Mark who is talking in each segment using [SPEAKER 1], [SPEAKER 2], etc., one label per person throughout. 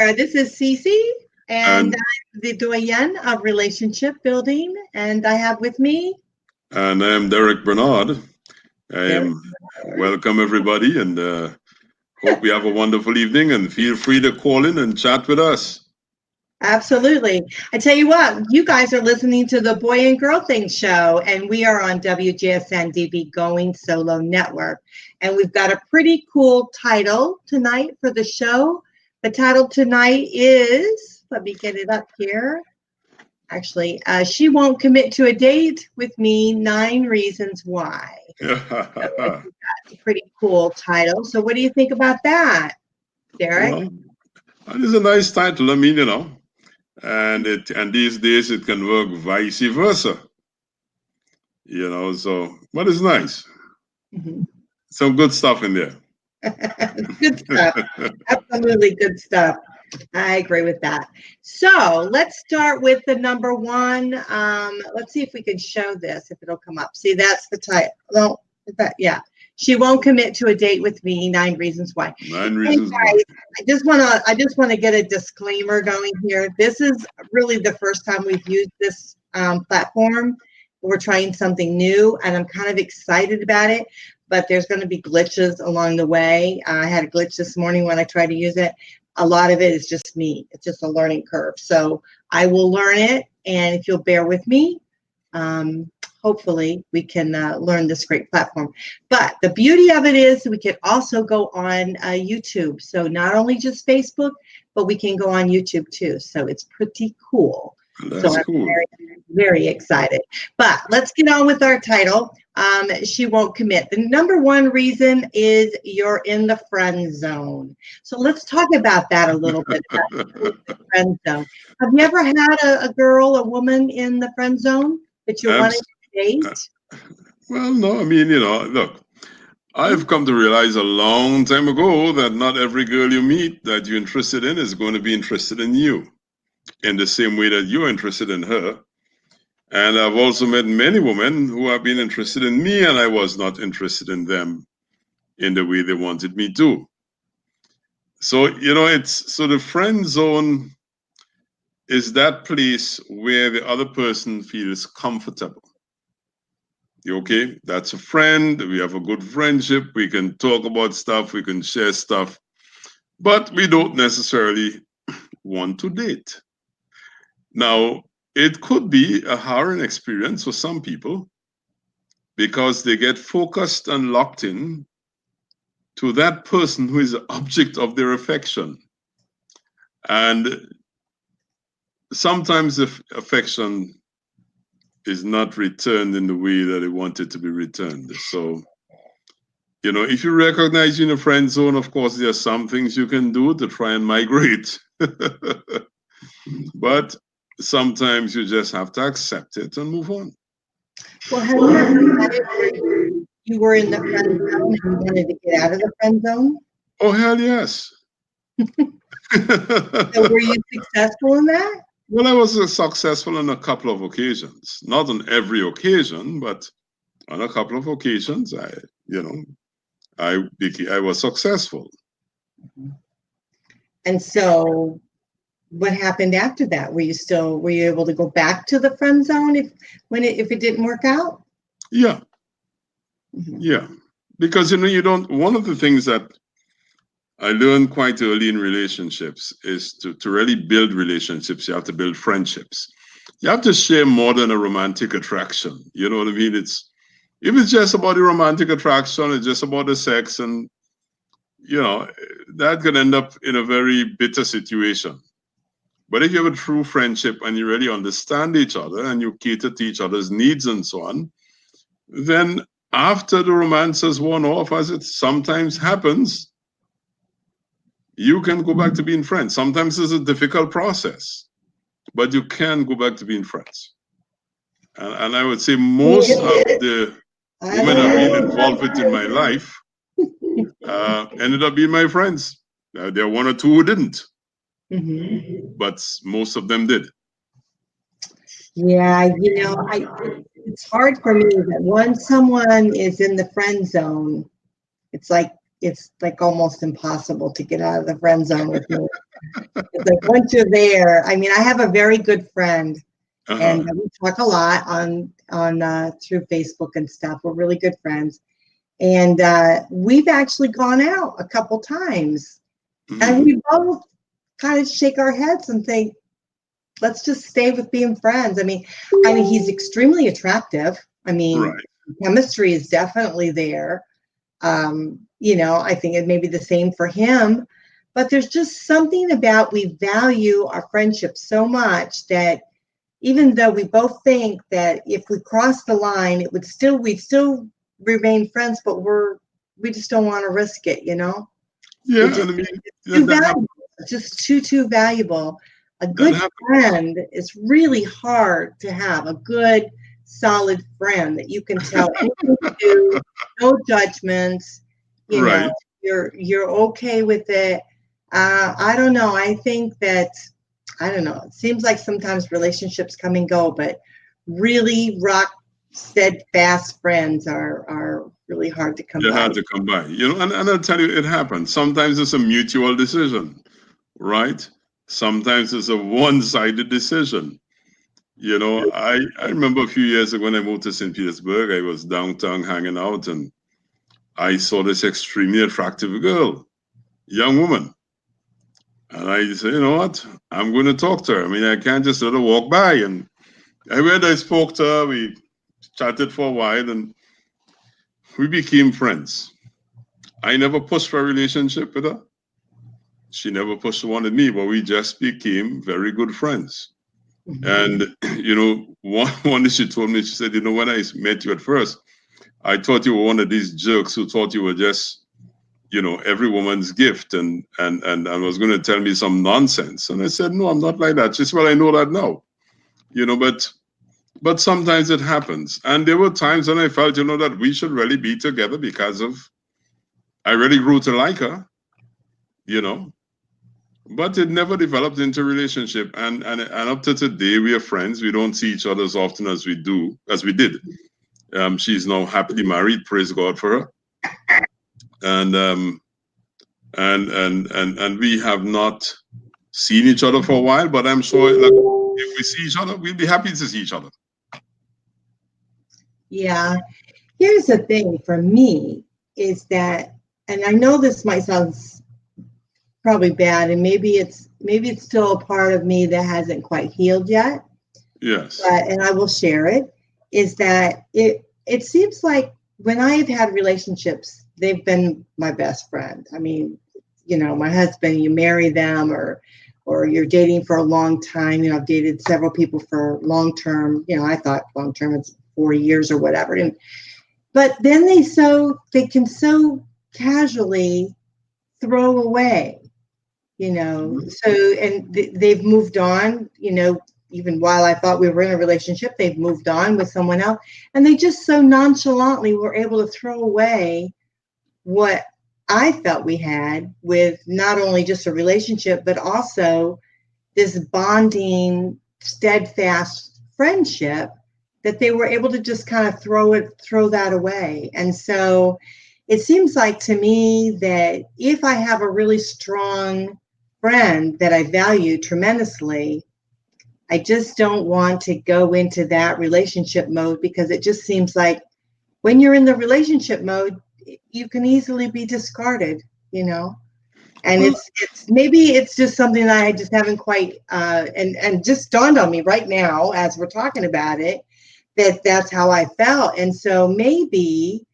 [SPEAKER 1] This is Cece, and
[SPEAKER 2] And
[SPEAKER 1] I'm the doyenne of relationship building, and I have with me
[SPEAKER 2] and I am Derek Bernard. I
[SPEAKER 1] Derek.
[SPEAKER 2] am welcome everybody, and hope we have a wonderful evening. And feel free to call in and chat with us.
[SPEAKER 1] Absolutely. I tell you what, you guys are listening to the Boy and Girl Thing show, and we are on WGSN-DB Going Solo Network. And we've got a pretty cool title tonight for the show. The title tonight is, let me get it up here. Actually, she won't commit to a date with me, 9 reasons why.
[SPEAKER 2] Well,
[SPEAKER 1] A pretty cool title. So what do you think about that, Derek?
[SPEAKER 2] that is a nice title. I mean, and these days it can work vice versa. So but it's nice.
[SPEAKER 1] Mhm.
[SPEAKER 2] Some good stuff in there.
[SPEAKER 1] Good stuff. Absolutely good stuff. I agree with that. So let's start with the number one. Let's see if we can show this, if it'll come up. See, that's the title. Well, yeah. She won't commit to a date with me. 9 reasons why.
[SPEAKER 2] 9
[SPEAKER 1] Hey
[SPEAKER 2] reasons why.
[SPEAKER 1] guys, I just wanna get a disclaimer going here. This is really the first time we've used this platform. We're trying something new, and I'm kind of excited about it. But there's going to be glitches along the way. I had a glitch this morning when I tried to use it. A lot of it is just me. It's just a learning curve. So I will learn it, and if you'll bear with me, hopefully we can learn this great platform. But the beauty of it is we can also go on YouTube. So not only just Facebook, but we can go on YouTube too. So it's pretty cool. So
[SPEAKER 2] That's
[SPEAKER 1] I'm
[SPEAKER 2] cool.
[SPEAKER 1] very, very excited. But let's get on with our title. She won't commit. The number one reason is you're in the friend zone. So let's talk about that a little bit. The friend zone. Have you ever had a girl, a woman in the friend zone that you wanted
[SPEAKER 2] Abs-
[SPEAKER 1] to date?
[SPEAKER 2] well, no, I mean, look, I've come to realize a long time ago that not every girl you meet that you're interested in is going to be interested in you in the same way that you're interested in her. And I've also met many women who have been interested in me, and I was not interested in them in the way they wanted me to. So, so the friend zone is that place where the other person feels comfortable. Okay, that's a friend. We have a good friendship. We can talk about stuff. We can share stuff, but we don't necessarily want to date. Now, it could be a harrowing experience for some people because they get focused and locked in to that person who is the object of their affection. And sometimes the affection is not returned in the way that they want it to be returned. So, if you recognize you're in a friend zone, of course, there are some things you can do to try and migrate. But sometimes you just have to accept it and move on.
[SPEAKER 1] Well, have you ever had it where you were in the friend zone and you wanted to get out of the friend zone?
[SPEAKER 2] Oh, hell yes.
[SPEAKER 1] So were you successful in that?
[SPEAKER 2] Well, I was successful on a couple of occasions. Not on every occasion, but on a couple of occasions, I was successful.
[SPEAKER 1] And so what happened after that? Were you able to go back to the friend zone if it didn't work out?
[SPEAKER 2] Yeah. Yeah. Because you don't, one of the things that I learned quite early in relationships is to really build relationships, you have to build friendships. You have to share more than a romantic attraction. You know what I mean? If it's just about the romantic attraction, it's just about the sex, and that could end up in a very bitter situation. But if you have a true friendship and you really understand each other and you cater to each other's needs and so on, then after the romance has worn off, as it sometimes happens, you can go back to being friends. Sometimes it's a difficult process, but you can go back to being friends. And I would say most of the women I've been involved with in my life ended up being my friends. There are one or two who didn't, but most of them did.
[SPEAKER 1] Yeah, it's hard for me that once someone is in the friend zone, it's like almost impossible to get out of the friend zone with me. It's like once you're there, I mean, I have a very good friend, and
[SPEAKER 2] Uh-huh.
[SPEAKER 1] we talk a lot on through Facebook and stuff. We're really good friends, and we've actually gone out a couple times, and
[SPEAKER 2] Hmm.
[SPEAKER 1] we both kind of shake our heads and think, let's just stay with being friends. I mean, he's extremely attractive. I mean,
[SPEAKER 2] Right.
[SPEAKER 1] chemistry is definitely there. You know, I think it may be the same for him, but there's just something about we value our friendship so much that even though we both think that if we cross the line, it would still we'd still remain friends, but we just don't want to risk it, you know? It
[SPEAKER 2] Yeah,
[SPEAKER 1] just
[SPEAKER 2] and I mean
[SPEAKER 1] it's too
[SPEAKER 2] that
[SPEAKER 1] valuable. It's just too valuable. A
[SPEAKER 2] that
[SPEAKER 1] good
[SPEAKER 2] happens.
[SPEAKER 1] friend is really hard to have. A good, solid friend that you can tell anything to do, no judgments. You know,
[SPEAKER 2] Right.
[SPEAKER 1] you're okay with it. I don't know. I think that I don't know. It seems like sometimes relationships come and go, but really rock steadfast friends are really hard to come
[SPEAKER 2] You
[SPEAKER 1] by.
[SPEAKER 2] had to come by. And I'll tell you, it happens. Sometimes it's a mutual decision, right? Sometimes it's a one-sided decision. I remember a few years ago when I moved to St. Petersburg, I was downtown hanging out and I saw this extremely attractive girl, young woman. And I said, you know what? I'm going to talk to her. I mean, I can't just let her walk by. And I spoke to her. We chatted for a while and we became friends. I never pushed for a relationship with her. She never pushed one at me, but we just became very good friends.
[SPEAKER 1] Mhm.
[SPEAKER 2] And, one day she told me, she said, when I met you at first, I thought you were one of these jerks who thought you were just, every woman's gift and was going to tell me some nonsense. And I said, no, I'm not like that. She said, well, I know that now, but sometimes it happens. And there were times when I felt, that we should really be together because I really grew to like her, you know, but it never developed into a relationship. And up to today, we are friends. We don't see each other as often as we did. She's now happily married. Praise God for her. And and we have not seen each other for a while, but I'm sure like if we see each other, we'll be happy to see each other.
[SPEAKER 1] Yeah. Here's the thing for me is that, and I know this might sound probably bad, and maybe it's still a part of me that hasn't quite healed yet,
[SPEAKER 2] Yes.
[SPEAKER 1] but and I will share it, is that it seems like when I've had relationships, they've been my best friend. I mean, you know, my husband, you marry them or you're dating for a long time. You know, I've dated several people for long term. You know, I thought long term it's 4 years or whatever. And but then they can so casually throw away, you know.
[SPEAKER 2] Mhm.
[SPEAKER 1] So and they've moved on, you know, even while I thought we were in a relationship, they've moved on with someone else, and they just so nonchalantly were able to throw away what I felt we had with not only just a relationship but also this bonding steadfast friendship, that they were able to just kind of throw that away. And so it seems like to me that if I have a really strong friend that I value tremendously, I just don't want to go into that relationship mode, because it just seems like when you're in the relationship mode, you can easily be discarded, you know. And
[SPEAKER 2] Well,
[SPEAKER 1] it's maybe it's just something that I just haven't quite and just dawned on me right now as we're talking about it, that that's how I felt. And so maybe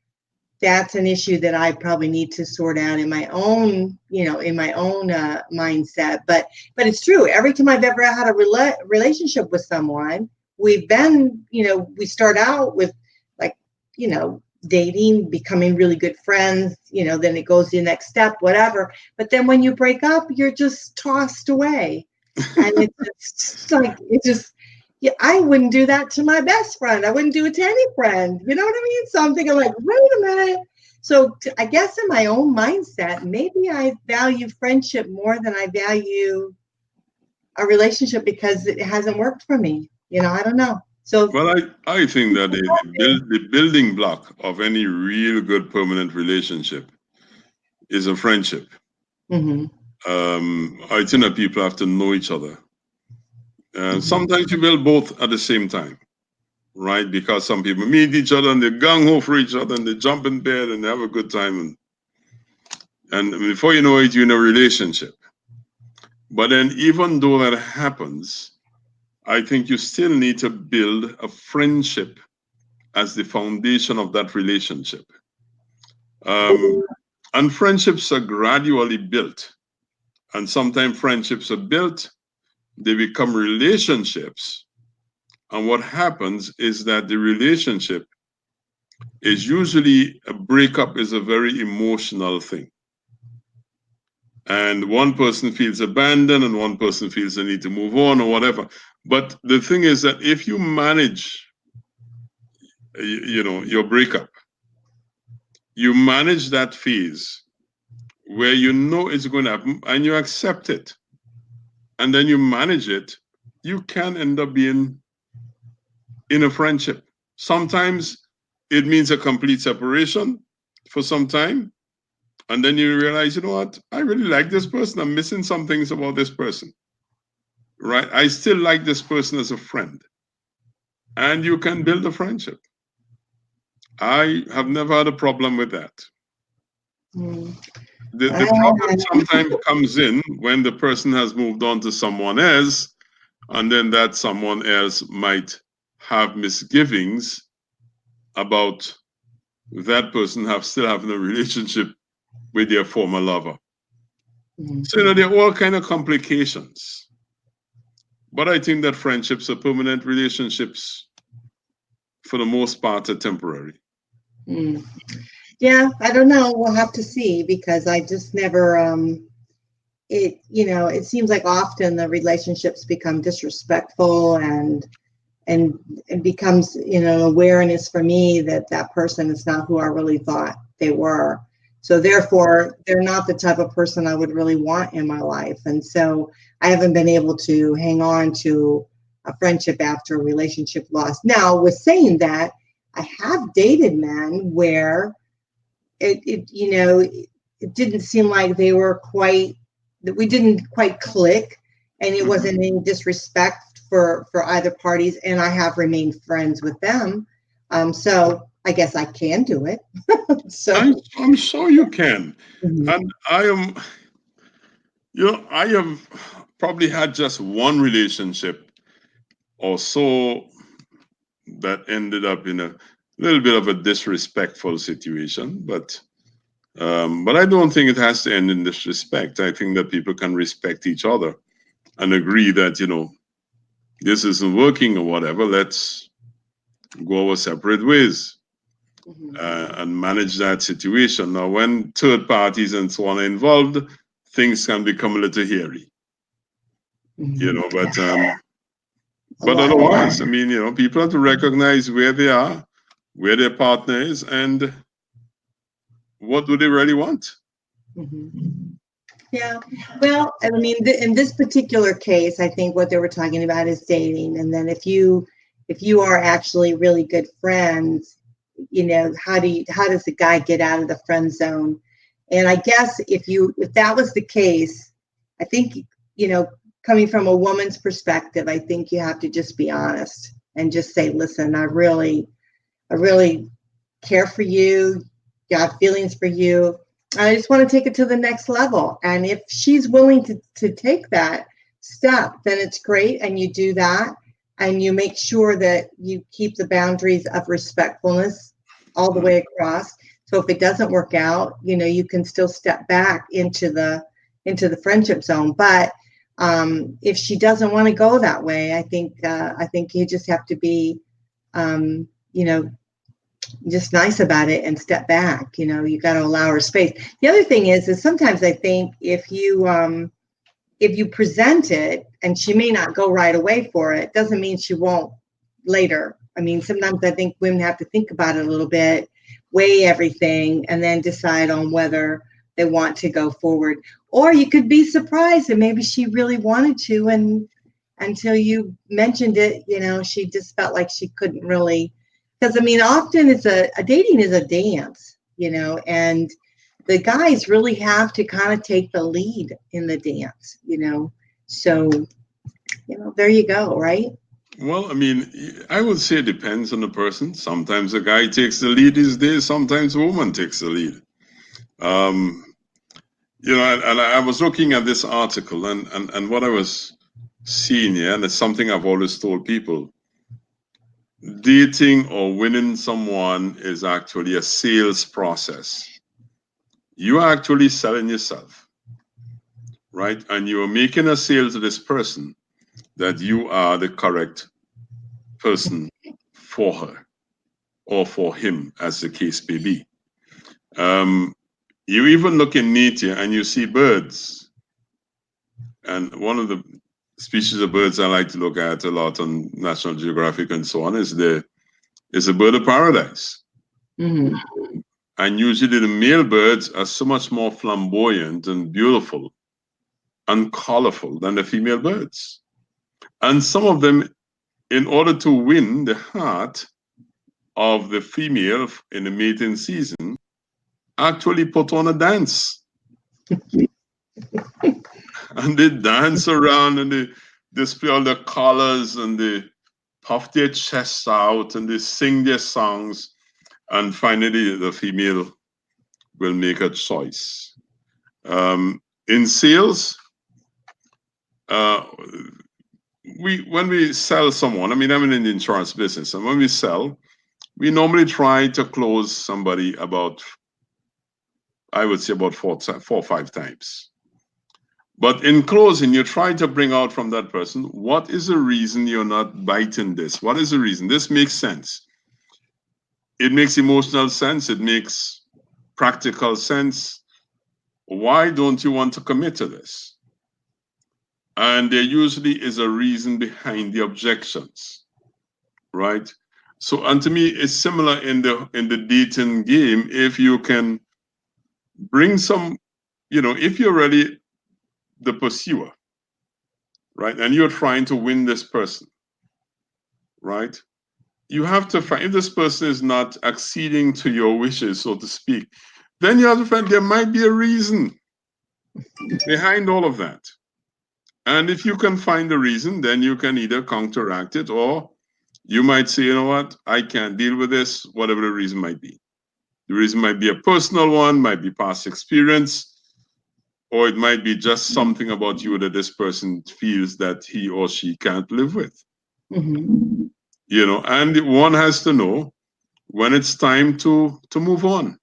[SPEAKER 1] that's an issue that I probably need to sort out in my own, you know, in my own mindset. But it's true. Every time I've ever had a relationship with someone, we've been, you know, we start out with like, you know, dating, becoming really good friends, you know, then it goes to the next step, whatever. But then when you break up, you're just tossed away. And it's just like, it just, yeah, I wouldn't do that to my best friend. I wouldn't do it to any friend. You know what I mean? So I'm thinking like, wait a minute. So I guess in my own mindset, maybe I value friendship more than I value a relationship because it hasn't worked for me. You know, I don't know. So
[SPEAKER 2] well, I think that the building block of any real good permanent relationship is a friendship.
[SPEAKER 1] mhm.
[SPEAKER 2] I think that people have to know each other. Sometimes you build both at the same time, right? Because some people meet each other and they gung-ho for each other and they jump in bed and they have a good time. And before you know it, you're in a relationship. But then even though that happens, I think you still need to build a friendship as the foundation of that relationship. And friendships are gradually built. And sometimes friendships are built, they become relationships. And what happens is that the relationship is usually a breakup is a very emotional thing. And one person feels abandoned and one person feels they need to move on or whatever. But the thing is that if you manage, your breakup, you manage that phase where you know it's going to happen and you accept it, and then you manage it, you can end up being in a friendship. Sometimes it means a complete separation for some time. And then you realize, you know what? I really like this person. I'm missing some things about this person, right? I still like this person as a friend. And you can build a friendship. I have never had a problem with that. The problem sometimes comes in when the person has moved on to someone else, and then that someone else might have misgivings about that person still having a relationship with their former lover. So, there are all kind of complications. But I think that friendships are permanent, relationships, for the most part, are temporary.
[SPEAKER 1] Yeah, I don't know. We'll have to see, because I just never, it seems like often the relationships become disrespectful and it becomes, awareness for me that that person is not who I really thought they were. So therefore, they're not the type of person I would really want in my life. And so I haven't been able to hang on to a friendship after a relationship loss. Now, with saying that, I have dated men where it didn't seem like they were we didn't quite click, and it wasn't any disrespect for either parties, and I have remained friends with them. So I guess I can do it. So
[SPEAKER 2] I'm sure you can. And I have probably had just one relationship or so that ended up in a little bit of a disrespectful situation, but I don't think it has to end in disrespect. I think that people can respect each other and agree that, this isn't working or whatever. Let's go our separate ways and manage that situation. Now, when third parties and so on are involved, things can become a little hairy, but otherwise, people have to recognize where they are, where their partner is, and what do they really want.
[SPEAKER 1] Yeah, well, I mean, in this particular case, I think what they were talking about is dating, and then if you are actually really good friends, how does the guy get out of the friend zone? And I guess if that was the case, I think, coming from a woman's perspective, I think you have to just be honest and just say, listen, I really care for you, got feelings for you. I just want to take it to the next level. And if she's willing to take that step, then it's great. And you do that, and you make sure that you keep the boundaries of respectfulness all the way across. So if it doesn't work out, you can still step back into the friendship zone. But if she doesn't want to go that way, I think you just have to be, just nice about it and step back. You got to allow her space. The other thing is sometimes I think if you present it and she may not go right away for it, doesn't mean she won't later. I mean, sometimes I think women have to think about it a little bit, weigh everything, and then decide on whether they want to go forward. Or you could be surprised and maybe she really wanted to, and until you mentioned it, she just felt like she couldn't really. Because often it's a dating is a dance, and the guys really have to kind of take the lead in the dance, So, there you go, right?
[SPEAKER 2] Well, I mean, I would say it depends on the person. Sometimes a guy takes the lead these days. Sometimes a woman takes the lead. And I was looking at this article and what I was seeing here, and it's something I've always told people. Dating or winning someone is actually a sales process. You are actually selling yourself, right? And you are making a sale to this person that you are the correct person for her or for him, as the case may be. You even look in nature and you see birds. And one of the species of birds I like to look at a lot on National Geographic and so on is a bird of paradise.
[SPEAKER 1] Mm-hmm.
[SPEAKER 2] And usually the male birds are so much more flamboyant and beautiful and colorful than the female birds. And some of them, in order to win the heart of the female in the mating season, actually put on a dance. And they dance around and they display all their colors and they puff their chests out and they sing their songs. And finally, the female will make a choice. In sales, when we sell someone, I'm in the insurance business, and when we sell, we normally try to close somebody about, I would say, about four or five times. But in closing, you try to bring out from that person, what is the reason you're not biting this? What is the reason? This makes sense. It makes emotional sense. It makes practical sense. Why don't you want to commit to this? And there usually is a reason behind the objections, right? So, and to me, it's similar in the dating game. If you can bring some, if you're really the pursuer, right, and you're trying to win this person, right, you have to find, if this person is not acceding to your wishes, so to speak, then you have to find there might be a reason behind all of that. And if you can find the reason, then you can either counteract it, or you might say, you know what, I can't deal with this, whatever the reason might be. The reason might be a personal one, might be past experience, or it might be just something about you that this person feels that he or she can't live with.
[SPEAKER 1] Mm-hmm.
[SPEAKER 2] And one has to know when it's time to move on.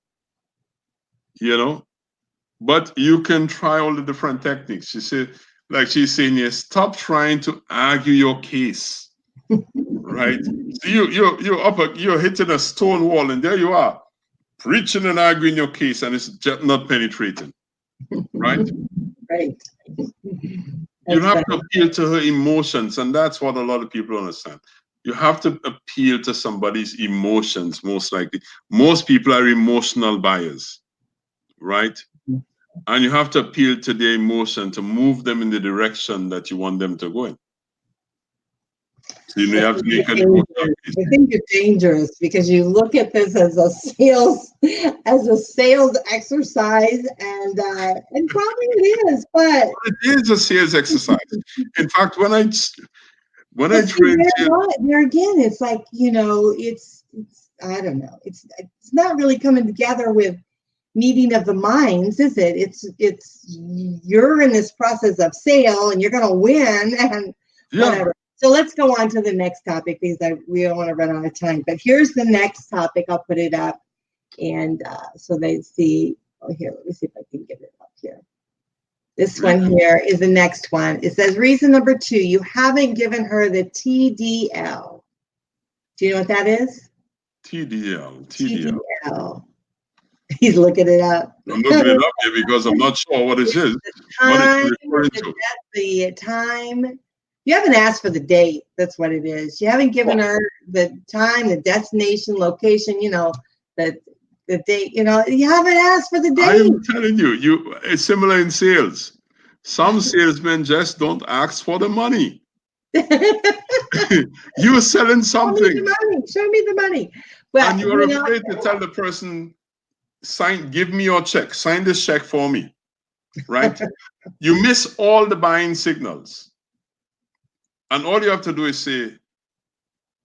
[SPEAKER 2] But you can try all the different techniques. She said, like she's saying, yes, stop trying to argue your case. Right? So you're hitting a stone wall, and there you are, preaching and arguing your case, and it's just not penetrating. Right?
[SPEAKER 1] Right.
[SPEAKER 2] You have to appeal to her emotions, and that's what a lot of people understand. You have to appeal to somebody's emotions, most likely. Most people are emotional buyers, right? And you have to appeal to their emotion to move them in the direction that you want them to go in. So you have to make
[SPEAKER 1] I think you're dangerous because you look at this as a sales exercise, and probably it is, but
[SPEAKER 2] it is a sales exercise. In fact, when I
[SPEAKER 1] train there again, it's like, it's I don't know, it's not really coming together with meeting of the minds, is it? It's you're in this process of sale and you're going to win and whatever. So let's go on to the next topic because we don't want to run out of time. But here's the next topic. I'll put it up, and so they see. Oh, here, let me see if I can get it up here. This one here is the next one. It says reason number 2: you haven't given her the TDL. Do you know what that is? TDL. He's looking it up.
[SPEAKER 2] I'm looking it up here because I'm not sure what it is. What is it referring to?
[SPEAKER 1] The time. You haven't asked for the date. That's what it is. You haven't given her the time, the destination, location, the date. You haven't asked for the date.
[SPEAKER 2] I'm telling you, it's similar in sales. Some salesmen just don't ask for the money. You're selling something.
[SPEAKER 1] Show me the money. Well,
[SPEAKER 2] and you're afraid to tell the person give me your check, sign this check for me, right? You miss all the buying signals. And all you have to do is say,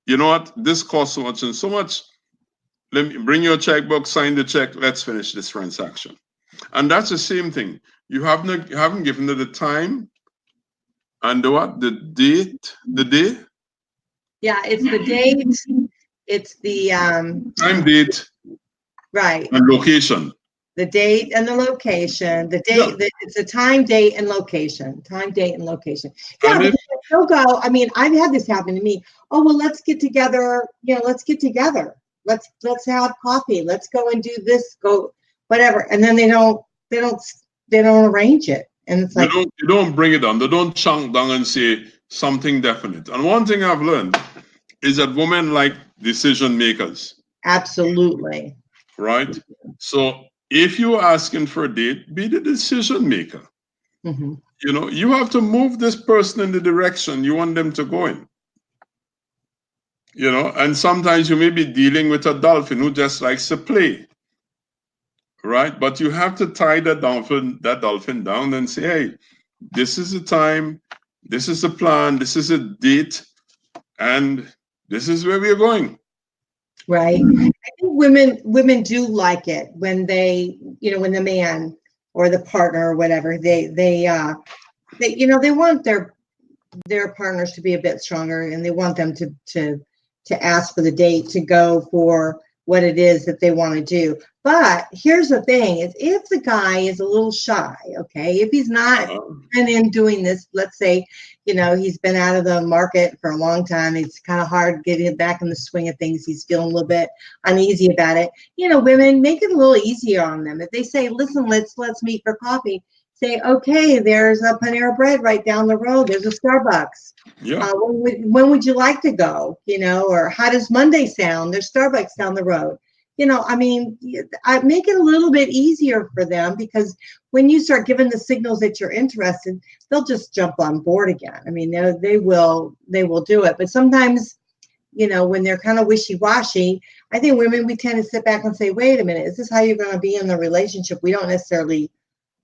[SPEAKER 2] you know what, this costs so much and so much. Let me bring your checkbook, sign the check, let's finish this transaction. And that's the same thing. You haven't given her the time and the date, the day?
[SPEAKER 1] Yeah, it's the date. It's the
[SPEAKER 2] Time, date,
[SPEAKER 1] right.
[SPEAKER 2] and location.
[SPEAKER 1] The date and the location. The
[SPEAKER 2] Yeah.
[SPEAKER 1] date. It's a time, date, and location. Time, date, and location. Yeah,
[SPEAKER 2] And
[SPEAKER 1] because they'll go. I mean, I've had this happen to me. Oh well, let's get together. You know, let's get together. Let's have coffee. Let's go and do this. Go whatever. And then they don't arrange it. And it's like
[SPEAKER 2] you don't bring it on. They don't chunk down and say something definite. And one thing I've learned is that women like decision makers.
[SPEAKER 1] absolutely.
[SPEAKER 2] Right? So if you're asking for a date, be the decision maker.
[SPEAKER 1] Mm-hmm.
[SPEAKER 2] You know, you have to move this person in the direction you want them to go in. You know, and sometimes you may be dealing with a dolphin who just likes to play. Right? But you have to tie that dolphin down and say, hey, this is the time, this is the plan, this is a date, and this is where we are going.
[SPEAKER 1] Right. I think women do like it when they, you know, when the man or the partner or whatever, they want their partners to be a bit stronger, and they want them to ask for the date, to go for what it is that they want to do. But here's the thing, is if the guy is a little shy, okay, if he's not been in doing this, let's say, you know, he's been out of the market for a long time, it's kind of hard getting back in the swing of things, he's feeling a little bit uneasy about it, you know, women, make it a little easier on them. If they say, listen, let's meet for coffee, say, okay, there's a Panera Bread right down the road, there's a Starbucks.
[SPEAKER 2] Yeah.
[SPEAKER 1] When would you like to go? You know, or how does Monday sound? There's Starbucks down the road. You know, I mean, I make it a little bit easier for them, because when you start giving the signals that you're interested, they'll just jump on board again. I mean, they will do it. But sometimes, you know, when they're kind of wishy-washy, I think women, we tend to sit back and say, wait a minute, is this how you're going to be in the relationship? We don't necessarily,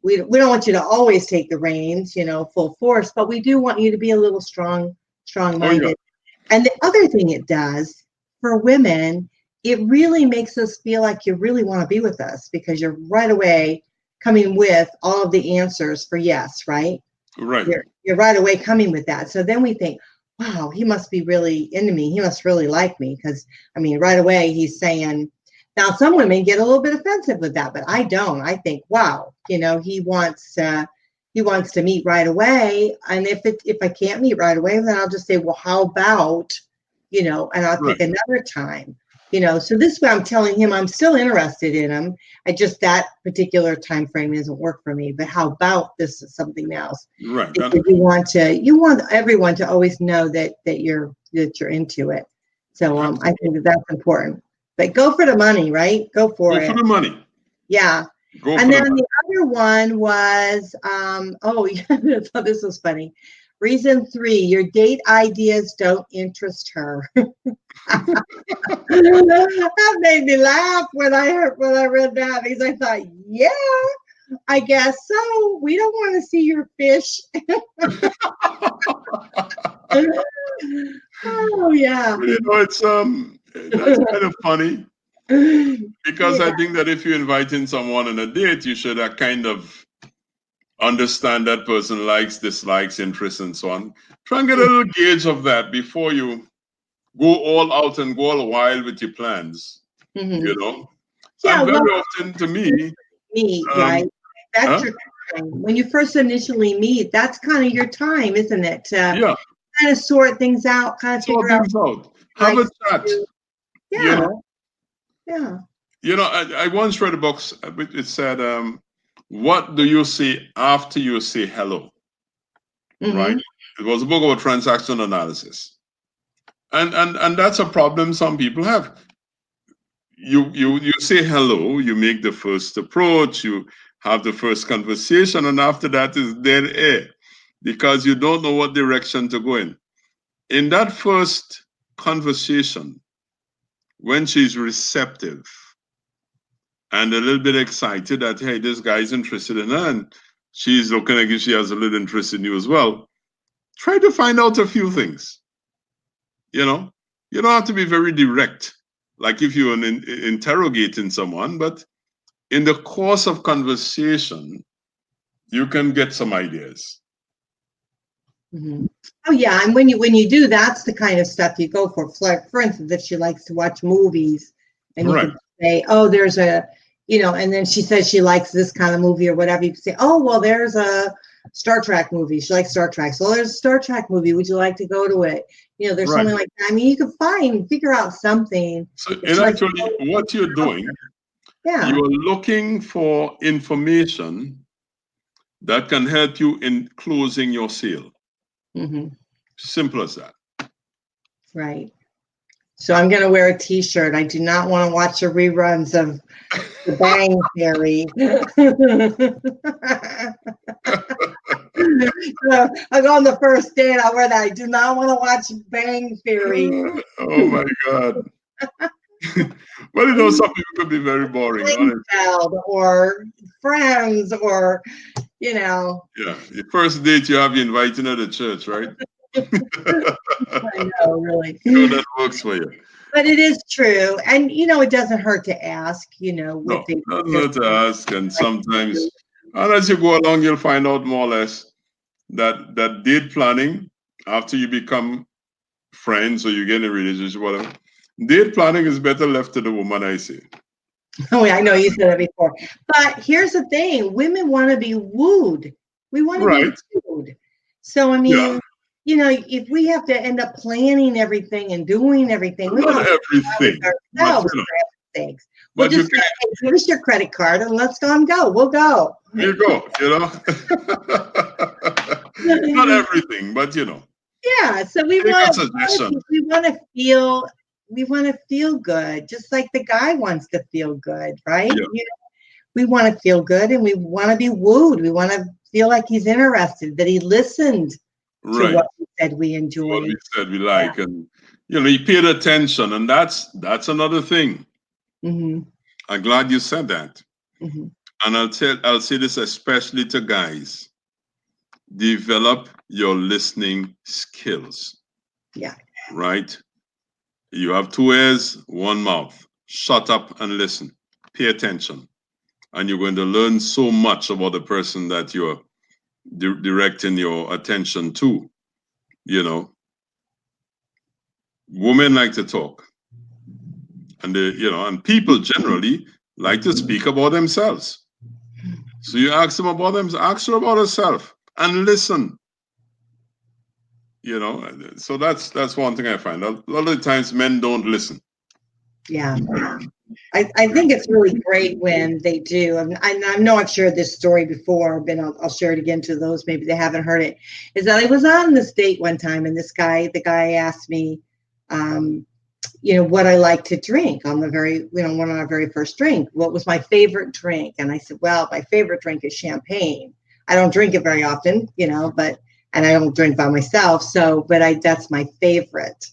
[SPEAKER 1] we don't want you to always take the reins, you know, full force, but we do want you to be a little strong-minded.
[SPEAKER 2] Oh, yeah.
[SPEAKER 1] And the other thing it does for women, it really makes us feel like you really want to be with us, because you're right away coming with all of the answers for yes, right?
[SPEAKER 2] Right.
[SPEAKER 1] You're right away coming with that. So then we think, wow, he must be really into me. He must really like me, because, I mean, right away he's saying, now some women get a little bit offensive with that, but I don't. I think, wow, you know, he wants to meet right away. And if I can't meet right away, then I'll just say, well, how about, you know, and I'll pick another time. You know, so this way I'm telling him I'm still interested in him. I just, that particular time frame doesn't work for me. But how about this is something else?
[SPEAKER 2] Right.
[SPEAKER 1] Because you want everyone to always know that you're into it. So I think that's important. But go for the money, right? Go for
[SPEAKER 2] the money.
[SPEAKER 1] Yeah.
[SPEAKER 2] Go
[SPEAKER 1] and
[SPEAKER 2] for
[SPEAKER 1] then the other one was, oh, yeah, I thought this was funny. Reason 3, your date ideas don't interest her. That made me laugh when I read that, because I thought, yeah, I guess so. We don't want to see your fish. Oh yeah.
[SPEAKER 2] You know, it's that's kind of funny, because I think that if you're inviting someone on a date, you should kind of understand that person likes, dislikes, interests, and so on. Try and get a little gauge of that before you go all out and go all wild with your plans. You know,
[SPEAKER 1] Yeah,
[SPEAKER 2] and very often to me,
[SPEAKER 1] meet, right? That's your time. When you first initially meet, that's kind of your time, isn't it? To kind of sort things out, kind of figure out.
[SPEAKER 2] Have a chat.
[SPEAKER 1] Yeah.
[SPEAKER 2] You know?
[SPEAKER 1] Yeah.
[SPEAKER 2] You know, I once read a book. It said, "What do you say after you say hello?" Right? It was a book about transaction analysis, and that's a problem some people have. You say hello, you make the first approach, you have the first conversation, and after that is dead air, because you don't know what direction to go in. In that first conversation, when she's receptive and a little bit excited that, hey, this guy's interested in her, and she's looking like she has a little interest in you as well, try to find out a few things. You know, you don't have to be very direct, like if you're interrogating someone, but in the course of conversation, you can get some ideas.
[SPEAKER 1] Mm-hmm. Oh yeah, and when you do, that's the kind of stuff you go for. For instance, if she likes to watch movies, and you can say, "Oh, there's a," and then she says she likes this kind of movie or whatever. You can say, "Oh, well, there's a Star Trek movie. She likes Star Trek. So there's a Star Trek movie. Would you like to go to it?" There's something like that. I mean, you can figure out something.
[SPEAKER 2] So, and actually, what you're doing, you're looking for information that can help you in closing your sale.
[SPEAKER 1] Mm-hmm. Simple
[SPEAKER 2] as that.
[SPEAKER 1] Right. So I'm going to wear a T-shirt. I do not want to watch the reruns of The Bang Theory. So I go on the first date. I wear that. I do not want to watch Bang Theory.
[SPEAKER 2] Oh my God. Well, some people could be very boring.
[SPEAKER 1] Or Friends, or
[SPEAKER 2] Yeah, your first date you have you inviting her to church, right?
[SPEAKER 1] I know, really.
[SPEAKER 2] So that works for you.
[SPEAKER 1] But it is true, and it doesn't hurt to ask.
[SPEAKER 2] No, doesn't hurt to ask, and sometimes, and as you go along, you'll find out more or less that date planning after you become friends or you get in a relationship, whatever. Date planning is better left to the woman, I say.
[SPEAKER 1] Oh, yeah, I know you said that before. But here's the thing: women want to be wooed. We want to be wooed. So I mean, if we have to end up planning everything and doing everything,
[SPEAKER 2] not everything.
[SPEAKER 1] Ourselves, things. We'll just say, hey, give us your credit card and let's go. We'll go.
[SPEAKER 2] Here you go. Not everything, but
[SPEAKER 1] Yeah. So we want to feel good, just like the guy wants to feel good, right?
[SPEAKER 2] Yeah.
[SPEAKER 1] We want to feel good, and we want to be wooed. We want to feel like he's interested, that he listened to what we said we enjoyed,
[SPEAKER 2] what we said we like, and he paid attention, and that's another thing.
[SPEAKER 1] Mm-hmm.
[SPEAKER 2] I'm glad you said that.
[SPEAKER 1] Mm-hmm.
[SPEAKER 2] And I'll say this especially to guys: develop your listening skills.
[SPEAKER 1] Yeah.
[SPEAKER 2] Right. You have 2 ears, 1 mouth. Shut up and listen. Pay attention, and you're going to learn so much about the person that you're directing your attention to. Women like to talk, and and people generally like to speak about themselves. So you ask them about them, ask her about herself, and listen. So that's one thing I find. A lot of times men don't listen.
[SPEAKER 1] Yeah. I think it's really great when they do. I know I've shared this story before, but I'll share it again to those maybe they haven't heard it. Is that I was on this date one time, and the guy asked me, what I like to drink on the one of our very first drink. What was my favorite drink? And I said, well, my favorite drink is champagne. I don't drink it very often, and I don't drink by myself. So, but that's my favorite.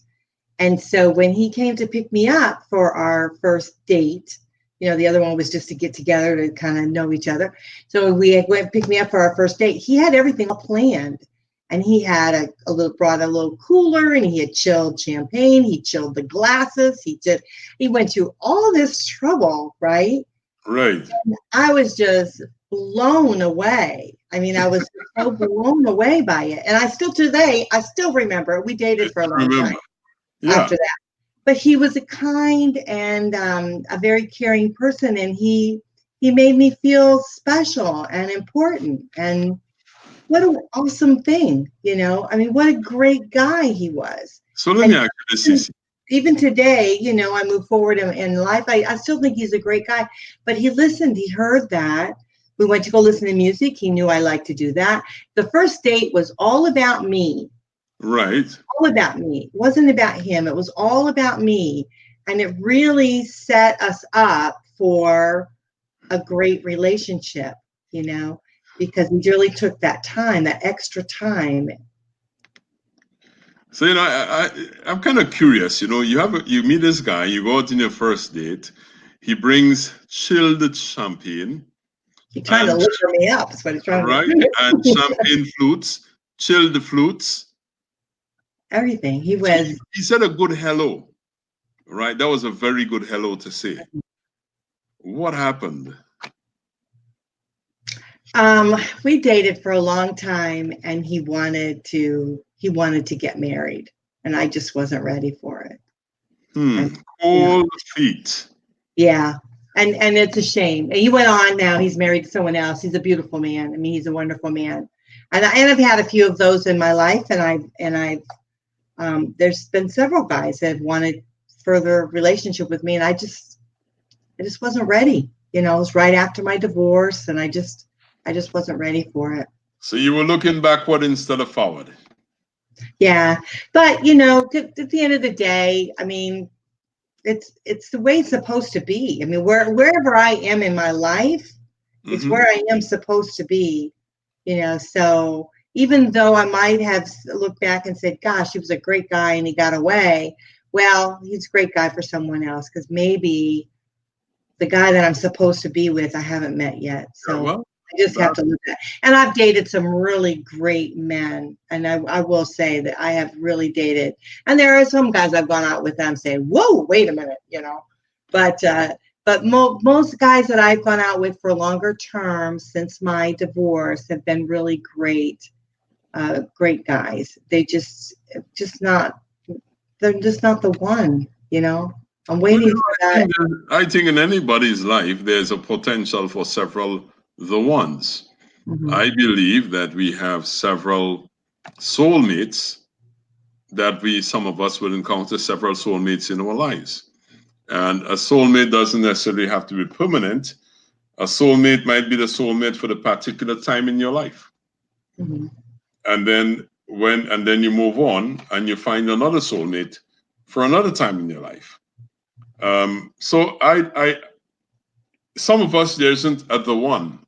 [SPEAKER 1] And so when he came to pick me up for our first date, the other one was just to get together to kind of know each other. So we went pick me up for our first date. He had everything all planned, and he had brought a little cooler, and he had chilled champagne. He chilled the glasses. He went through all this trouble, right?
[SPEAKER 2] Right.
[SPEAKER 1] And I was just blown away. I mean, I was so blown away by it. And I still remember it. We dated for a long time. After that, but he was a kind and a very caring person, and he made me feel special and important. And what an awesome thing, I mean, what a great guy he was.
[SPEAKER 2] So let me ask you this:
[SPEAKER 1] even today, I move forward in life. I still think he's a great guy, but he listened. He heard that. We went to go listen to music. He knew I liked to do that. The first date was all about me.
[SPEAKER 2] Right.
[SPEAKER 1] All about me. It wasn't about him. It was all about me. And it really set us up for a great relationship, because we really took that time, that extra time.
[SPEAKER 2] So, I'm kind of curious, you meet this guy, you go out on your first date, He brings chilled champagne.
[SPEAKER 1] He's trying to liquor me up. That's what he's trying
[SPEAKER 2] Right,
[SPEAKER 1] to do.
[SPEAKER 2] and champagne flutes, chilled flutes.
[SPEAKER 1] Everything. He
[SPEAKER 2] So
[SPEAKER 1] was.
[SPEAKER 2] he said a good hello, right? That was a very good hello to say. What happened?
[SPEAKER 1] We dated for a long time, and he wanted to get married, and I just wasn't ready for it. And,
[SPEAKER 2] Cold feet.
[SPEAKER 1] yeah. And it's a shame. And he went on now. He's married to someone else. He's a beautiful man. I mean, he's a wonderful man. And I've had a few of those in my life, and I've there's been several guys that have wanted further relationship with me, and I just wasn't ready. It was right after my divorce, and I just wasn't ready for it.
[SPEAKER 2] So you were looking backward instead of forward.
[SPEAKER 1] Yeah, but at the end of the day, I mean, it's the way it's supposed to be. I mean, wherever I am in my life, it's where I am supposed to be. So even though I might have looked back and said, gosh, he was a great guy and he got away. Well, he's a great guy for someone else, because maybe the guy that I'm supposed to be with, I haven't met yet. So I just have to look at it. And I've dated some really great men. And I will say that I have really dated. And there are some guys I've gone out with them saying, whoa, wait a minute, But most guys that I've gone out with for longer term since my divorce have been really great, great guys. They're just not the one, I'm waiting for that.
[SPEAKER 2] I think in anybody's life, there's a potential for several the ones. I believe that we have several soulmates, that some of us will encounter several soulmates in our lives. And a soulmate doesn't necessarily have to be permanent. A soulmate might be the soulmate for the particular time in your life. And then you move on and you find another soulmate for another time in your life. So some of us, there isn't at the one.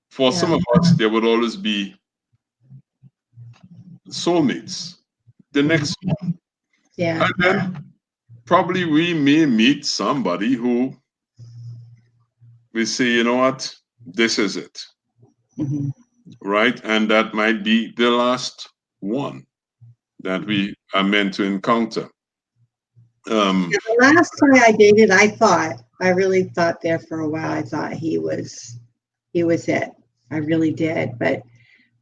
[SPEAKER 2] For some of us, there would always be soulmates, the next one.
[SPEAKER 1] Yeah.
[SPEAKER 2] And then probably we may meet somebody who we say, you know what, this is it. Right? And that might be the last one that we are meant to encounter.
[SPEAKER 1] The last guy I dated, I really thought there for a while, I thought he was it. I really did. But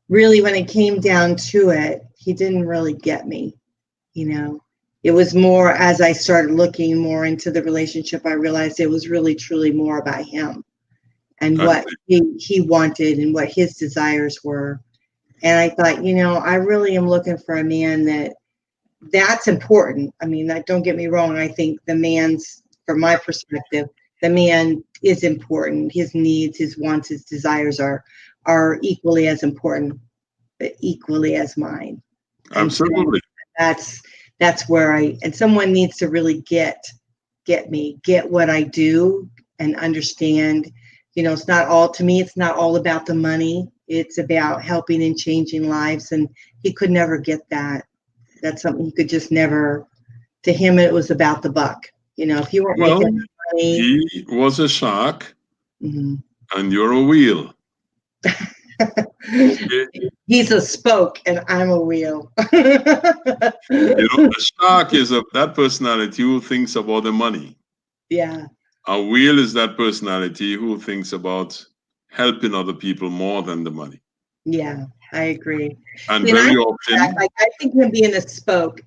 [SPEAKER 1] really, when it came down to it, he didn't really get me. It was more, as I started looking more into the relationship, I realized it was really, truly more about him and what he wanted and what his desires were. And I thought, I really am looking for a man that's important. I mean, don't get me wrong. I think from my perspective, the man is important. His needs, his wants, his desires are equally as important, but equally as mine.
[SPEAKER 2] Absolutely.
[SPEAKER 1] And so that's where and someone needs to really get me, get what I do and understand, it's not all about the money. It's about helping and changing lives. And he could never get that. That's something he could just never, to him, it was about the buck. If you weren't making money.
[SPEAKER 2] He was a shark and you're a wheel. Okay.
[SPEAKER 1] He's a spoke and I'm a wheel.
[SPEAKER 2] A shark is that personality who thinks about the money.
[SPEAKER 1] Yeah.
[SPEAKER 2] A wheel is that personality who thinks about helping other people more than the money.
[SPEAKER 1] Yeah, I agree.
[SPEAKER 2] And very often,
[SPEAKER 1] I think him being a spoke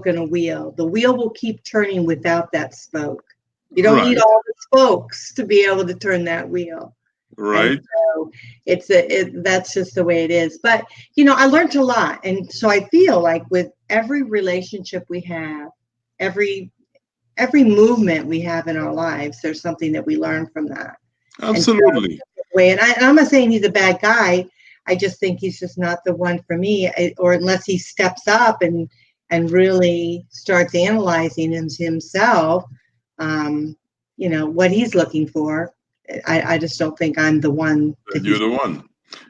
[SPEAKER 1] and a wheel. The wheel will keep turning without that spoke. You don't need all the spokes to be able to turn that wheel.
[SPEAKER 2] Right.
[SPEAKER 1] And so that's just the way it is. But I learned a lot, and so I feel like with every relationship we have, every movement we have in our lives, there's something that we learn from that.
[SPEAKER 2] Absolutely.
[SPEAKER 1] And I'm not saying he's a bad guy. I just think he's just not the one for me, or unless he steps up and really starts analyzing himself, what he's looking for. I just don't think I'm the one.
[SPEAKER 2] You're the one.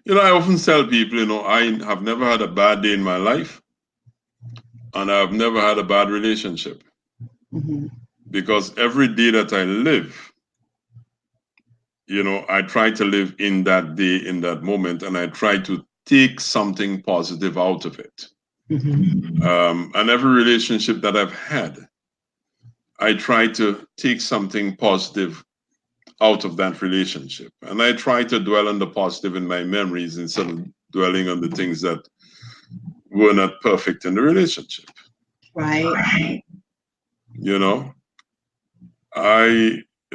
[SPEAKER 2] I often tell people, I have never had a bad day in my life, and I've never had a bad relationship. Because every day that I live, I try to live in that day, in that moment, and I try to take something positive out of it. And every relationship that I've had, I try to take something positive out of that relationship. And I try to dwell on the positive in my memories instead of dwelling on the things that were not perfect in the relationship.
[SPEAKER 1] Right.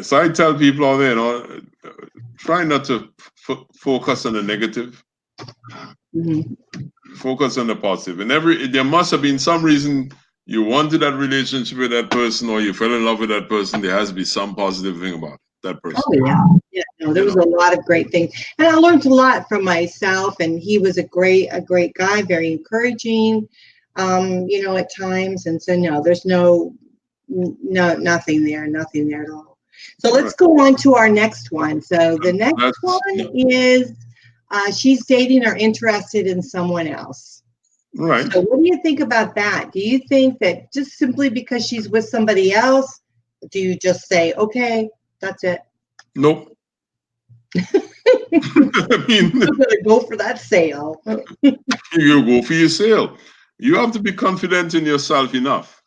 [SPEAKER 2] So I tell people out there, try not to focus on the negative. Focus on the positive. And there must have been some reason you wanted that relationship with that person, or you fell in love with that person. There has to be some positive thing about that person.
[SPEAKER 1] Oh yeah, no, there was a lot of great things, and I learned a lot from myself. And he was a great guy, very encouraging, at times. And so no, there's nothing there at all. So let's go on to our next one. So the next one is she's dating or interested in someone else.
[SPEAKER 2] Right.
[SPEAKER 1] So what do you think about that? Do you think that just simply because she's with somebody else, do you just say, okay, that's it?
[SPEAKER 2] Nope.
[SPEAKER 1] I mean, you're gonna go for that sale.
[SPEAKER 2] You go for your sale. You have to be confident in yourself enough.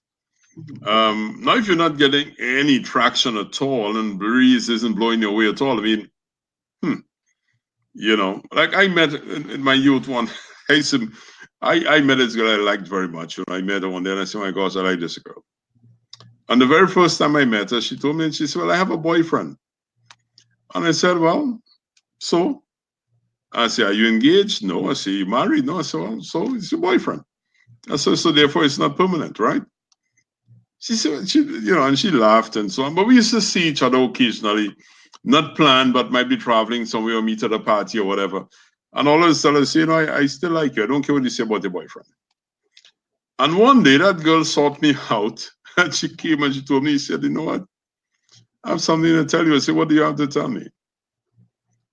[SPEAKER 2] Now, if you're not getting any traction at all and breeze isn't blowing your way at all, I mean, like I met in my youth one. I met this girl I liked very much. I met her one day and I said, oh my gosh, I like this girl. And the very first time I met her, she told me, and she said, well, I have a boyfriend. And I said, well, so? I said, are you engaged? No. I said, you married? No. I said, well, so it's your boyfriend. I said, so therefore it's not permanent, right? She said, and she laughed and so on. But we used to see each other occasionally, not planned, but might be traveling somewhere or meet at a party or whatever. And all of a sudden I say, I still like you. I don't care what you say about your boyfriend. And one day that girl sought me out and she came and she told me, she said, you know what? I have something to tell you. I said, what do you have to tell me?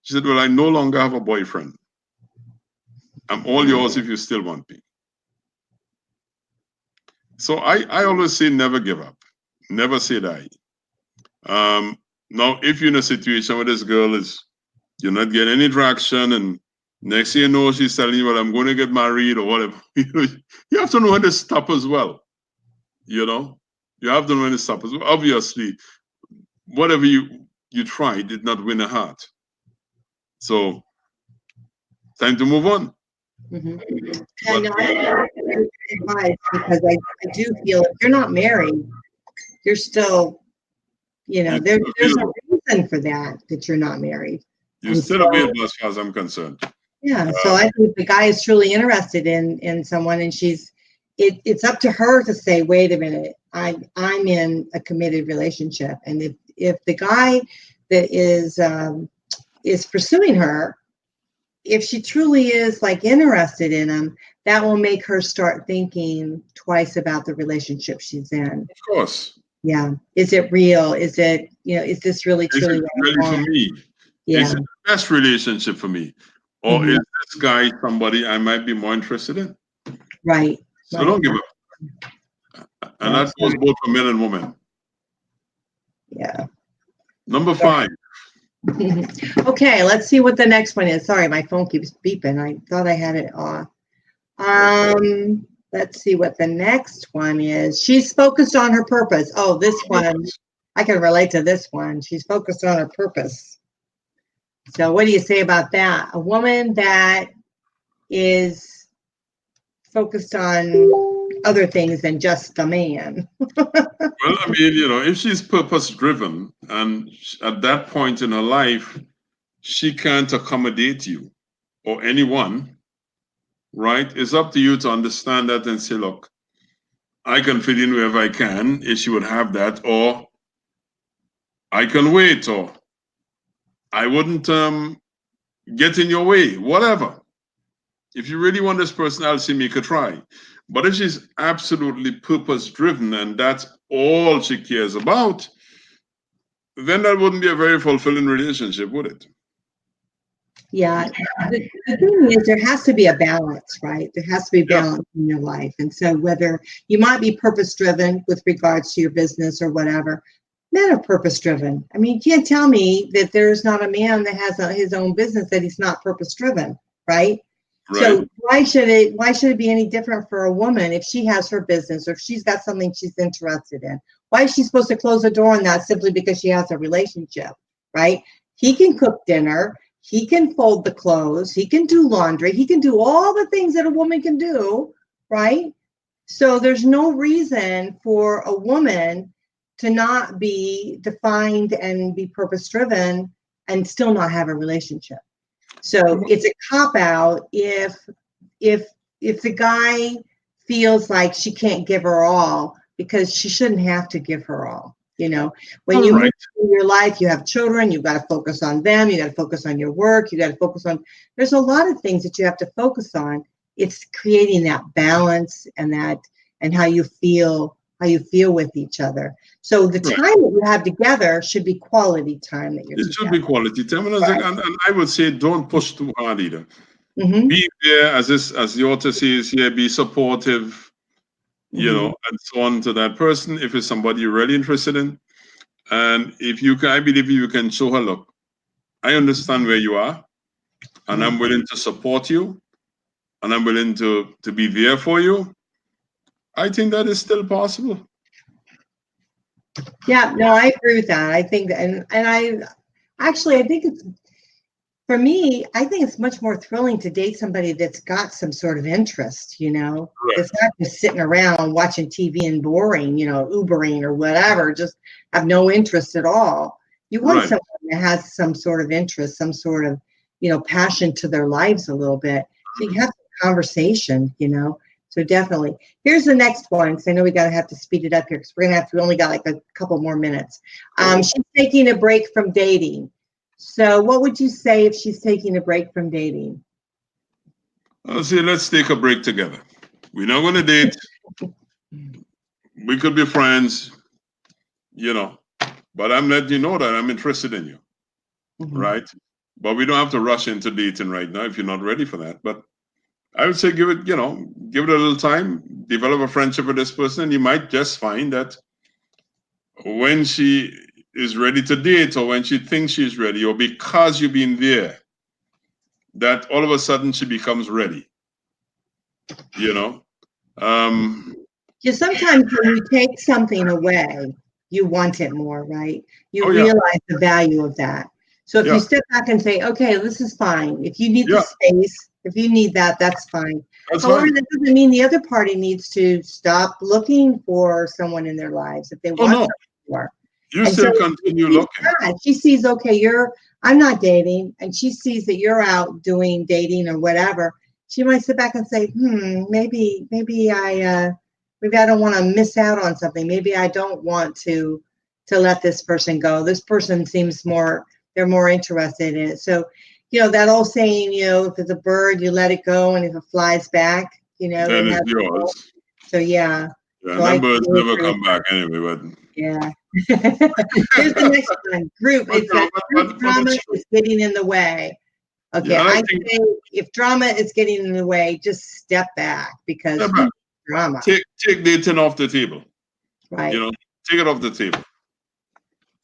[SPEAKER 2] She said, well, I no longer have a boyfriend. I'm all yours if you still want me. So I always say never give up. Never say die. Now, if you're in a situation where this girl you're not getting any traction, and next thing you know, she's telling you, well, I'm going to get married or whatever, you have to know when to stop as well. You have to know when to stop as well. Obviously, whatever you tried did not win a heart. So, time to move on.
[SPEAKER 1] And I advise, because I do feel if you're not married, you're still, there's a reason for that you're not married.
[SPEAKER 2] You're still available as far as I'm concerned.
[SPEAKER 1] Yeah. So I think the guy is truly interested in someone, and it's up to her to say, wait a minute, I'm in a committed relationship. And if the guy that is pursuing her, if she truly is interested in him, that will make her start thinking twice about the relationship she's in.
[SPEAKER 2] Of course.
[SPEAKER 1] Yeah. Is it real? Is it, is this really truly
[SPEAKER 2] for me?
[SPEAKER 1] Yeah.
[SPEAKER 2] Is it the best relationship for me? Or is this guy somebody I might be more interested in?
[SPEAKER 1] Right.
[SPEAKER 2] So don't give up. And that goes both for men and women.
[SPEAKER 1] Yeah.
[SPEAKER 2] Number 5.
[SPEAKER 1] Okay, let's see what the next one is. Sorry, my phone keeps beeping. I thought I had it off. Let's see what the next one is. She's focused on her purpose. Oh, this one, I can relate to this one. She's focused on her purpose. So what do you say about that? A woman that is focused on other things than just the man.
[SPEAKER 2] Well, I mean, if she's purpose-driven and at that point in her life, she can't accommodate you or anyone, right? It's up to you to understand that and say, look, I can fit in wherever I can if she would have that, or I can wait, or I wouldn't get in your way, whatever. If you really want this personality, make a try. But if she's absolutely purpose-driven and that's all she cares about, then that wouldn't be a very fulfilling relationship, would it?
[SPEAKER 1] Yeah. The thing is, there has to be a balance, right? There has to be balance in your life. And so whether you might be purpose-driven with regards to your business or whatever, Men are purpose driven. I mean, you can't tell me that there's not a man that has his own business that he's not purpose driven, right?
[SPEAKER 2] Right.
[SPEAKER 1] So why should it be any different for a woman if she has her business or if she's got something she's interested in? Why is she supposed to close the door on that simply because she has a relationship, right? He can cook dinner, he can fold the clothes, he can do laundry, he can do all the things that a woman can do, right? So there's no reason for a woman to not be defined and be purpose driven and still not have a relationship. So it's a cop out if the guy feels like she can't give her all because she shouldn't have to give her all. You know, when you move through your life, you have children, you've got to focus on them, you got to focus on your work, you got to focus on, there's a lot of things that you have to focus on. It's creating that balance and how you feel with each other. So the time that you have together should be quality time that you're
[SPEAKER 2] It should be quality time. And I would say don't push too hard either. Be there, as the author says here, be supportive, you know, and so on to that person if it's somebody you're really interested in. And if you can, I believe you can show her, look, I understand where you are, and I'm willing to support you, and I'm willing to be there for you. I think that is still possible.
[SPEAKER 1] Yeah, no, I agree with that. I think that, and I think it's, for me, I think it's much more thrilling to date somebody that's got some sort of interest, you know, that's not just sitting around watching TV and boring, you know, Ubering or whatever, just have no interest at all. You want someone that has some sort of interest, some sort of, you know, passion to their lives a little bit. So you have a conversation, you know. So definitely. Here's the next one, because I know we have to speed it up here because we only got like a couple more minutes. She's taking a break from dating. So what would you say if she's taking a break from dating?
[SPEAKER 2] I'll say, let's take a break together. We're not going to date. We could be friends, you know, but I'm letting you know that I'm interested in you, right? But we don't have to rush into dating right now if you're not ready for that. But I would say give it a little time, develop a friendship with this person, and you might just find that when she is ready to date or when she thinks she's ready or because you've been there, that all of a sudden she becomes ready, you know?
[SPEAKER 1] Sometimes when you take something away, you want it more, right? You realize the value of that. So if you step back and say, okay, this is fine. If you need the space, if you need that, that's fine. However, that doesn't mean the other party needs to stop looking for someone in their lives if they want something more.
[SPEAKER 2] You still continue looking.
[SPEAKER 1] She sees, okay, I'm not dating, and she sees that you're out doing dating or whatever. She might sit back and say, maybe I don't want to miss out on something. Maybe I don't want to let this person go. This person seems they're more interested in it. So, you know, that old saying, you know, if it's a bird, you let it go, and if it flies back, you know,
[SPEAKER 2] then it's yours.
[SPEAKER 1] So yeah.
[SPEAKER 2] Yeah, so birds never come back anyway, but
[SPEAKER 1] yeah. Here's the next one. Group drama is getting in the way. Okay, I say if drama is getting in the way, just step back because drama.
[SPEAKER 2] Take dating off the table.
[SPEAKER 1] Right.
[SPEAKER 2] You know, take it off the table.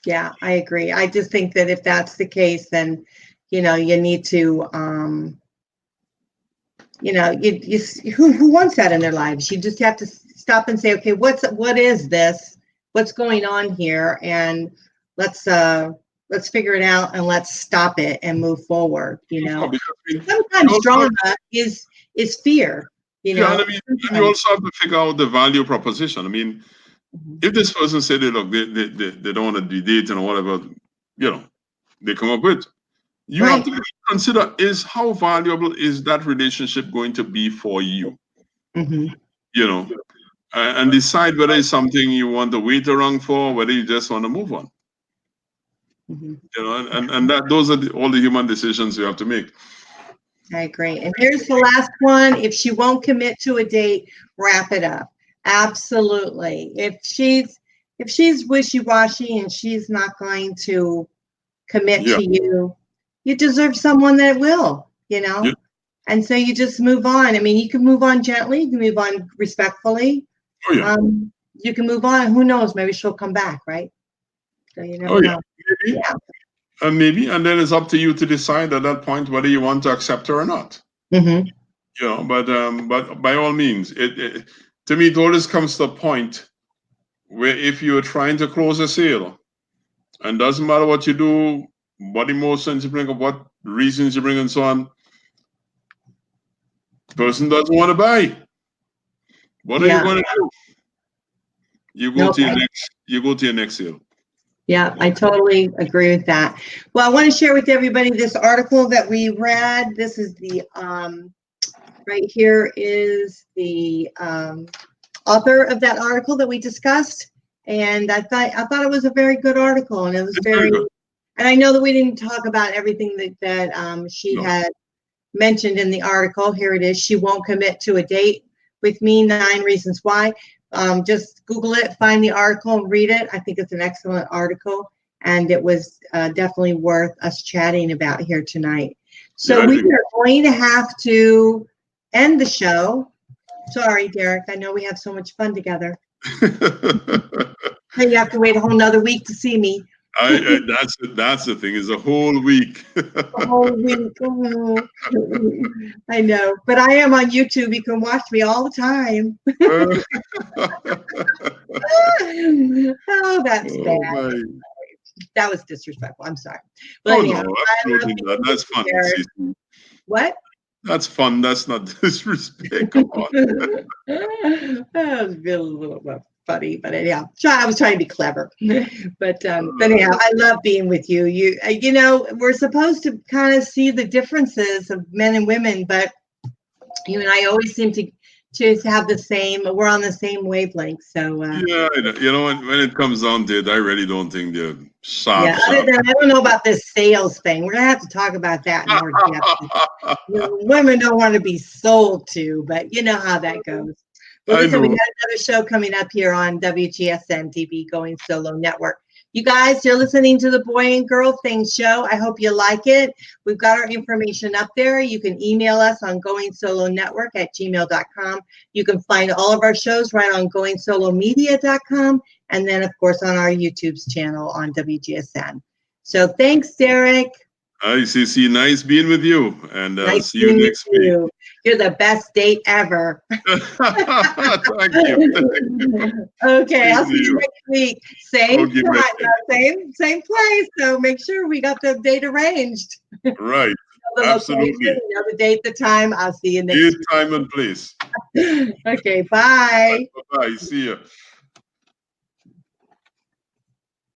[SPEAKER 1] Yeah, I agree. I just think that if that's the case, then, you know, you need to, you know, who wants that in their lives? You just have to stop and say, okay, what is this? What's going on here? And let's figure it out and let's stop it and move forward. You know, sometimes drama is fear. You know,
[SPEAKER 2] and you also have to figure out the value proposition. I mean, if this person said, look, they don't want to be dating or whatever, you know, they come up with, you have to consider how valuable is that relationship going to be for you? You know, and decide whether it's something you want to wait around for, whether you just want to move on. You know, and those are all the human decisions you have to make.
[SPEAKER 1] I agree. And here's the last one. If she won't commit to a date, wrap it up. Absolutely. If she's wishy-washy and she's not going to commit to you, you deserve someone that will, you know? And so you just move on. I mean, you can move on gently, you can move on respectfully. You can move on. Who knows? Maybe she'll come back, right? So you
[SPEAKER 2] Oh
[SPEAKER 1] never
[SPEAKER 2] yeah,
[SPEAKER 1] know.
[SPEAKER 2] maybe,
[SPEAKER 1] Yeah.
[SPEAKER 2] maybe, and then it's up to you to decide at that point whether you want to accept her or not.
[SPEAKER 1] Mm-hmm.
[SPEAKER 2] You know, but by all means, to me it always comes to a point where if you're trying to close a sale, and doesn't matter what you do, what emotions you bring up, what reasons you bring, and so on, person doesn't want to buy. What are you
[SPEAKER 1] Yeah.
[SPEAKER 2] going to do? You go
[SPEAKER 1] Nope.
[SPEAKER 2] to your next sale.
[SPEAKER 1] Yeah, I totally agree with that. Well, I want to share with everybody this article that we read. This is the right here is the author of that article that we discussed, and I thought it was a very good article, and it was
[SPEAKER 2] It's very good.
[SPEAKER 1] and I know that we didn't talk about everything that she
[SPEAKER 2] No.
[SPEAKER 1] had mentioned in the article. Here it is. She won't commit to a date with me. 9 reasons why. Just Google it, find the article, and read it. I think it's an excellent article, and it was definitely worth us chatting about here tonight. So
[SPEAKER 2] Yeah, I
[SPEAKER 1] we
[SPEAKER 2] think.
[SPEAKER 1] are going to have to end the show. Sorry, Derek. I know we have so much fun together. Then you have to wait a whole nother week to see me.
[SPEAKER 2] That's the thing. Is a whole week.
[SPEAKER 1] A whole week. Oh. I know, but I am on YouTube. You can watch me all the time. Oh, that's
[SPEAKER 2] Oh
[SPEAKER 1] bad.
[SPEAKER 2] my.
[SPEAKER 1] That was disrespectful. I'm sorry. But
[SPEAKER 2] Oh
[SPEAKER 1] anyhow,
[SPEAKER 2] no,
[SPEAKER 1] I love
[SPEAKER 2] absolutely not.
[SPEAKER 1] being with
[SPEAKER 2] That's
[SPEAKER 1] you,
[SPEAKER 2] fun.
[SPEAKER 1] Derek.
[SPEAKER 2] Cece.
[SPEAKER 1] What?
[SPEAKER 2] That's fun. That's not disrespect. Come on.
[SPEAKER 1] That was a little funny, but anyhow, I was trying to be clever. But anyhow, I love being with you. You know, we're supposed to kind of see the differences of men and women, but you and I always seem to have the same. We're on the same wavelength. So
[SPEAKER 2] Yeah, you know when it comes down to it, I really don't think they're
[SPEAKER 1] yeah. Other
[SPEAKER 2] sharp.
[SPEAKER 1] than I don't know about this sales thing. We're gonna have to talk about that in more depth. You know, women don't want to be sold to, but you know how that goes. Well,
[SPEAKER 2] I
[SPEAKER 1] listen, we got
[SPEAKER 2] know.
[SPEAKER 1] another show coming up here on WGSN-DB Going Solo Network. You guys, you're listening to the Boy and Girl Thing show. I hope you like it. We've got our information up there. You can email us on goingsolonetwork@gmail.com. You can find all of our shows right on goingsolomedia.com, and then, of course, on our YouTube's channel on WGSN. So thanks, Derek.
[SPEAKER 2] Hi, Cece. Nice being with you, and
[SPEAKER 1] Nice
[SPEAKER 2] see you
[SPEAKER 1] being with
[SPEAKER 2] next week.
[SPEAKER 1] you. You're the best date ever.
[SPEAKER 2] Thank you.
[SPEAKER 1] Okay,
[SPEAKER 2] Same
[SPEAKER 1] I'll
[SPEAKER 2] to
[SPEAKER 1] see you
[SPEAKER 2] you.
[SPEAKER 1] next week. Same
[SPEAKER 2] Okay, my
[SPEAKER 1] time,
[SPEAKER 2] friend.
[SPEAKER 1] same place. So make sure we got the date arranged.
[SPEAKER 2] Right.
[SPEAKER 1] The location,
[SPEAKER 2] Absolutely.
[SPEAKER 1] the date, the time. I'll see you next
[SPEAKER 2] Date, time, and place.
[SPEAKER 1] week. Okay, bye.
[SPEAKER 2] Bye-bye. See you.